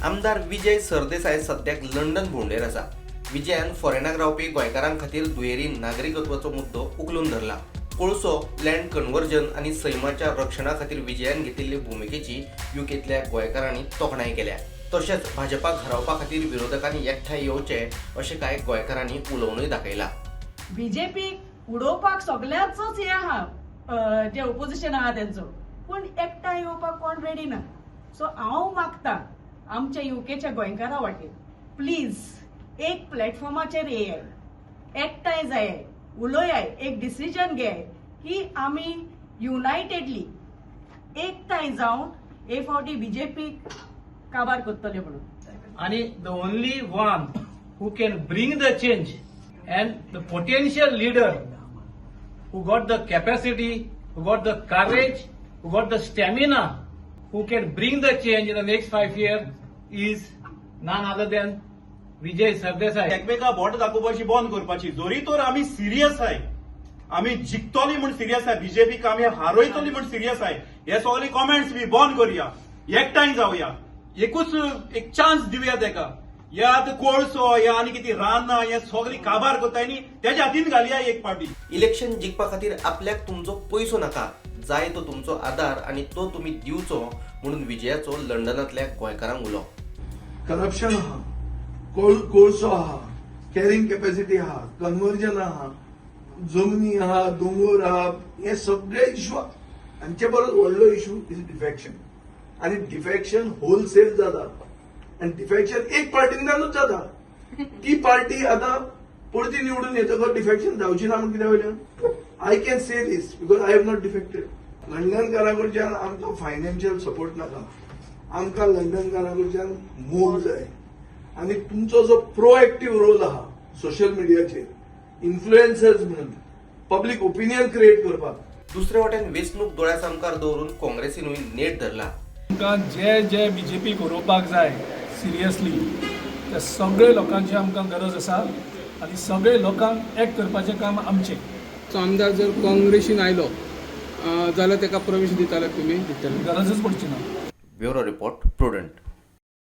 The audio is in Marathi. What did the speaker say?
आमदार विजय सरदेसाय सध्याक लंडन भोंवडेर आसा। विजयान फॉरेनाक रावपी गोंयकारां खातीर दुहेरी नागरिकत्वाचो मुद्दो उखलून धरला। कोळसो, लँड कन्वर्जन आनी सैमाच्या रक्षणा खातीर विजयान घेतिल्ले भुमिकेची युकेतल्या गोंयकारांनी तोखणाय केल्या। तशेंच भाजपाक हरावपा खातीर विरोधकांनी एकठांय येवचे अशें कांय गोंयकारांनी उलोवनूय दाखयला। बीजेपी उडोवपाक सगळ्याचोच हे आहा, जे ओपोजिशन आहा त्यांचो, पूण एकठांय येवपाक कोण रेडी ना। सो हांव मागता आमच्या युकेच्या गोंयकारां वाटेन, प्लीज एक प्लॅटफॉर्माचेर येयाय, एकठांय जायाय, उलोयाय, एक डिसिजन घेयाय की आमी युनायटेडली एकठांय जावन हे फावटी बीजेपी काबार करतले म्हणून। आणि the only one who can bring the change and the potential leader who got the capacity, who got the courage, who got the stamina, who can bring the change in the next 5 years is none other than Vijay Sardesai. एकमेका बोट दाखोवपाची बंद करपाची, जरी तर आमी सिरियस आहाय, आमी जिखतली म्हण सिरियस आहाय, बीजेपीक आमी हारयतली म्हण सिरियस आहाय, हे सगळे कॉमेंट्स बी बंद करूया, एकठांय जावया, एकूच एक चान्स दिवया तेका। या कोळसो या आनी कितें रानां हे सगळी काबार करताय न्ही, तेज्या हातीन घालया एक पार्टी। इलेक्शन जिखपा खातीर आपल्याक तुमचो पयसो नाका, जाय तो तुमचो आदार आनी तो तुमी दिवचो म्हणून विजयाचो लंडनातल्या गोंयकारांक उलो। करप्शन आहा, कोळसो आहा, कॅरिंग कॅपॅसिटी आहा, कन्वर्जन आहा, जमनी आहा, दोंगर आहा, हे सगळे इश्यू हांचे परस व्हडलो इश्यू इज डिफेक्शन। आणि डिफेक्शन होलसेल जाता आणि डिफेक्शन एक पार्टींतल्यानूच जाता। ती पार्टी आता परती निवडून येतकच डिफेक्शन जावची ना म्हणून कित्याक वयल्यान I can say this because I have not defected. लंडनकारां कडच्यान आमकां फायनान्शियल सपोर्ट नाका, आमकां लंडनकारां कडच्यान मोग जाय आणि तुमचो जो प्रोएक्टिव्ह रोल आहा सोशल मिडियाचेर इन्फ्लुएन्सर्स म्हणून पब्लीक ओपिनियन क्रिएट करपाक। दुसरे वटेन वेंचणूक दोळ्यासामकार दवरून काँग्रेसीनूय नेट धरला। आमकां जे बीजेपी गरोवपाक जाय सिरियसली, त्या सगळे लोकांची आमकां गरज आसा आनी सगळे लोकांक एक करपाचें काम आमचें। तो आमदार जर काँग्रेसीन आयलो जाल्यार ताका प्रवेश दिताले तुमी? गरजच पडची ना। Bureau report, prudent.